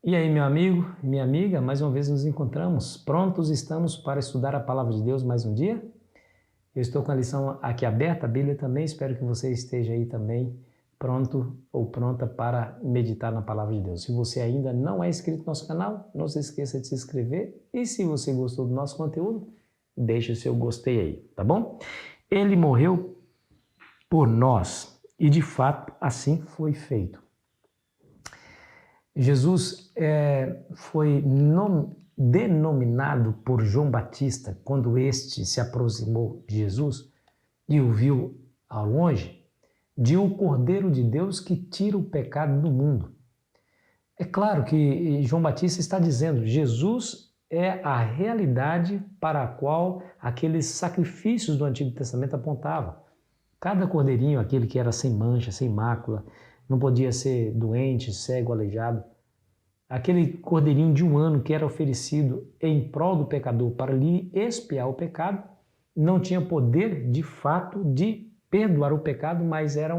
E aí, meu amigo, minha amiga, mais uma vez nos encontramos. Prontos estamos para estudar a Palavra de Deus mais um dia? Eu estou com a lição aqui aberta, a Bíblia também, espero que você esteja aí também pronto ou pronta para meditar na Palavra de Deus. Se você ainda não é inscrito no nosso canal, não se esqueça de se inscrever e se você gostou do nosso conteúdo, deixe o seu gostei aí, tá bom? Ele morreu por nós e de fato assim foi feito. Jesus foi denominado por João Batista quando este se aproximou de Jesus e o viu ao longe, de o Cordeiro de Deus que tira o pecado do mundo. É claro que João Batista está dizendo, Jesus é a realidade para a qual aqueles sacrifícios do Antigo Testamento apontavam. Cada cordeirinho, aquele que era sem mancha, sem mácula, não podia ser doente, cego, aleijado. Aquele cordeirinho de 1 ano que era oferecido em prol do pecador para lhe expiar o pecado, não tinha poder de fato de perdoar o pecado, mas era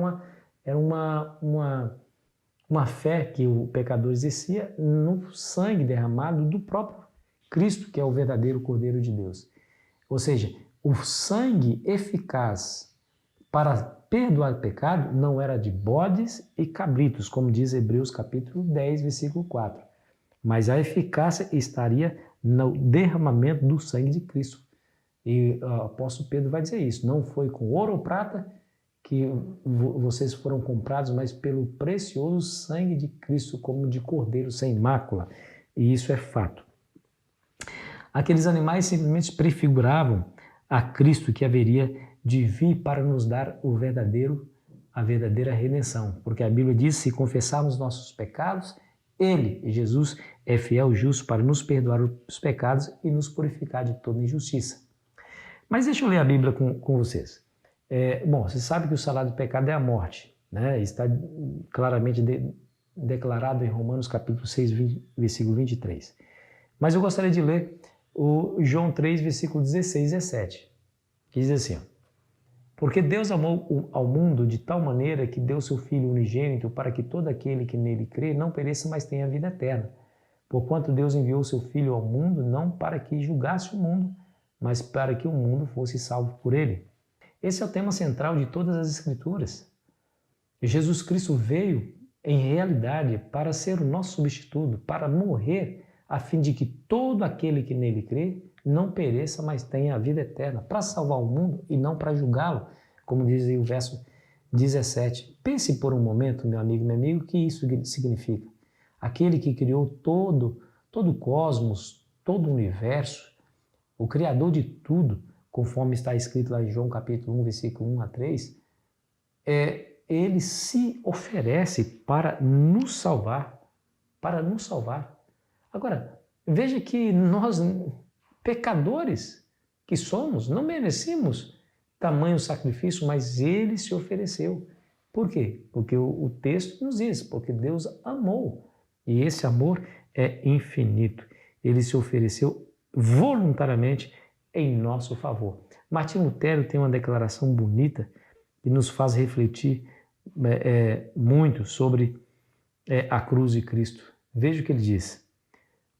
uma fé que o pecador exercia no sangue derramado do próprio Cristo, que é o verdadeiro Cordeiro de Deus. Ou seja, o sangue eficaz para perdoar o pecado não era de bodes e cabritos, como diz Hebreus capítulo 10, versículo 4. Mas a eficácia estaria no derramamento do sangue de Cristo. E o apóstolo Pedro vai dizer isso, não foi com ouro ou prata que vocês foram comprados, mas pelo precioso sangue de Cristo, como de cordeiro sem mácula. E isso é fato. Aqueles animais simplesmente prefiguravam a Cristo que haveria de vir para nos dar a verdadeira redenção. Porque a Bíblia diz, se confessarmos nossos pecados, Ele, Jesus, é fiel e justo para nos perdoar os pecados e nos purificar de toda injustiça. Mas deixa eu ler a Bíblia com vocês. Você sabe que o salário do pecado é a morte, né? Está claramente declarado em Romanos capítulo 6, versículo 23. Mas eu gostaria de ler o João 3, versículo 16 e 17, que diz assim, porque Deus amou ao mundo de tal maneira que deu seu Filho unigênito para que todo aquele que nele crê não pereça, mas tenha vida eterna. Porquanto Deus enviou seu Filho ao mundo não para que julgasse o mundo, mas para que o mundo fosse salvo por ele. Esse é o tema central de todas as Escrituras. Jesus Cristo veio, em realidade, para ser o nosso substituto, para morrer, a fim de que todo aquele que nele crê não pereça, mas tenha a vida eterna, para salvar o mundo e não para julgá-lo, como diz aí o verso 17. Pense por um momento, meu amigo, meu amigo, o que isso significa. Aquele que criou todo o cosmos, todo o universo, o Criador de tudo, conforme está escrito lá em João capítulo 1, versículo 1 a 3, ele se oferece para nos salvar, Agora, veja que nós, pecadores que somos, não merecemos tamanho sacrifício, mas ele se ofereceu. Por quê? Porque o texto nos diz, porque Deus amou, e esse amor é infinito. Ele se ofereceu voluntariamente em nosso favor. Martim Lutero tem uma declaração bonita que nos faz refletir muito sobre a cruz de Cristo. Veja o que ele diz.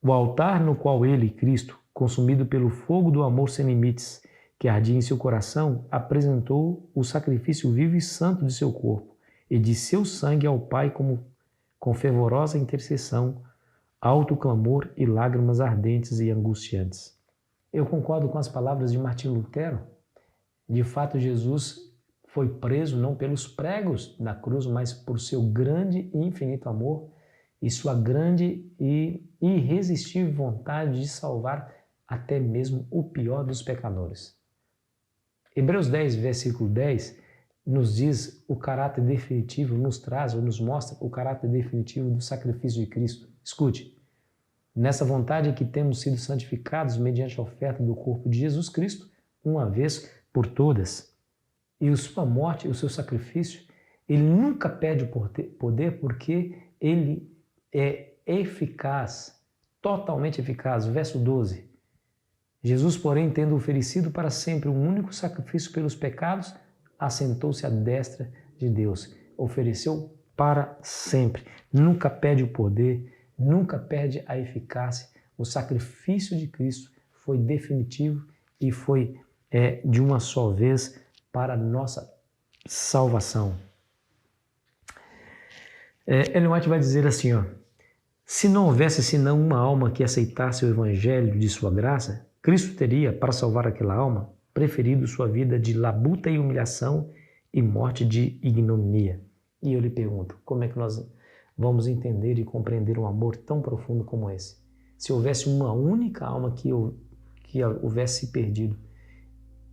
O altar no qual ele, Cristo, consumido pelo fogo do amor sem limites, que ardia em seu coração, apresentou o sacrifício vivo e santo de seu corpo e de seu sangue ao Pai com fervorosa intercessão, alto clamor e lágrimas ardentes e angustiantes. Eu concordo com as palavras de Martim Lutero. De fato, Jesus foi preso não pelos pregos da cruz, mas por seu grande e infinito amor e sua grande e irresistível vontade de salvar até mesmo o pior dos pecadores. Hebreus 10, versículo 10, nos diz o caráter definitivo, nos traz ou nos mostra o caráter definitivo do sacrifício de Cristo. Escute, nessa vontade é que temos sido santificados mediante a oferta do corpo de Jesus Cristo, uma vez por todas. E a sua morte, o seu sacrifício, ele nunca perde o poder porque ele é eficaz, totalmente eficaz. Verso 12. Jesus, porém, tendo oferecido para sempre um único sacrifício pelos pecados, assentou-se à destra de Deus. Ofereceu para sempre. Nunca perde o poder, nunca perde a eficácia. O sacrifício de Cristo foi definitivo e foi de uma só vez para a nossa salvação. Ellen White vai dizer assim, ó, se não houvesse senão uma alma que aceitasse o evangelho de sua graça, Cristo teria, para salvar aquela alma, preferido sua vida de labuta e humilhação e morte de ignominia. E eu lhe pergunto, como é que nós vamos entender e compreender um amor tão profundo como esse? Se houvesse uma única alma que houvesse perdido,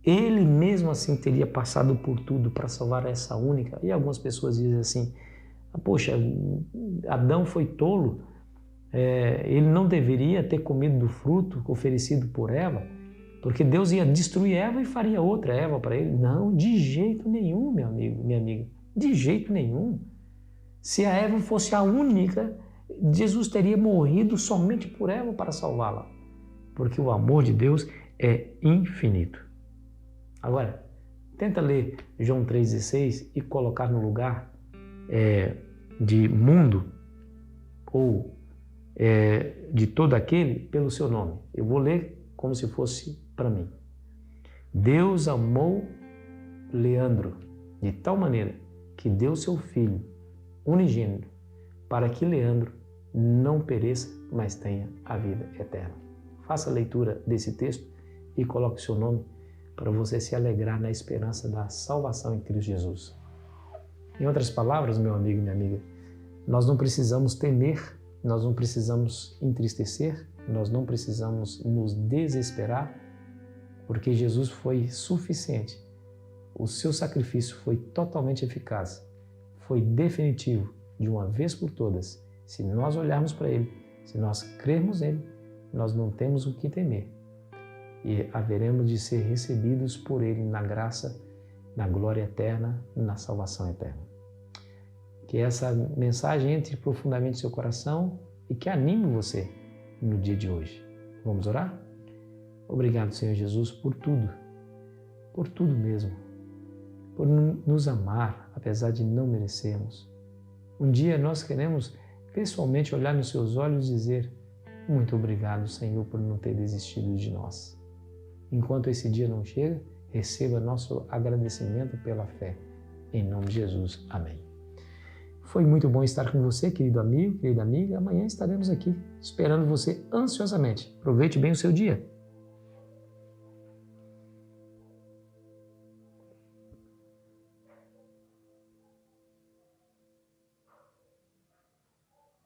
ele mesmo assim teria passado por tudo para salvar essa única. E algumas pessoas dizem assim, poxa, Adão foi tolo, ele não deveria ter comido do fruto oferecido por Eva, porque Deus ia destruir Eva e faria outra Eva para ele. Não, de jeito nenhum, meu amigo, minha amiga, de jeito nenhum. Se a Eva fosse a única, Jesus teria morrido somente por Eva para salvá-la, porque o amor de Deus é infinito. Agora, tenta ler João 3,16 e colocar no lugar de mundo ou de todo aquele pelo seu nome. Eu vou ler como se fosse para mim. Deus amou Leandro de tal maneira que deu seu filho unigênito para que Leandro não pereça, mas tenha a vida eterna. Faça a leitura desse texto e coloque seu nome para você se alegrar na esperança da salvação em Cristo Jesus. Em outras palavras, meu amigo e minha amiga, nós não precisamos temer, nós não precisamos entristecer, nós não precisamos nos desesperar, porque Jesus foi suficiente. O seu sacrifício foi totalmente eficaz, foi definitivo, de uma vez por todas. Se nós olharmos para Ele, se nós crermos nele, nós não temos o que temer e haveremos de ser recebidos por Ele na graça, na glória eterna, na salvação eterna. Que essa mensagem entre profundamente no seu coração e que anime você no dia de hoje. Vamos orar? Obrigado, Senhor Jesus, por tudo mesmo, por nos amar, apesar de não merecermos. Um dia nós queremos pessoalmente olhar nos seus olhos e dizer: muito obrigado, Senhor, por não ter desistido de nós. Enquanto esse dia não chega, receba nosso agradecimento pela fé. Em nome de Jesus. Amém. Foi muito bom estar com você, querido amigo, querida amiga. Amanhã estaremos aqui esperando você ansiosamente. Aproveite bem o seu dia.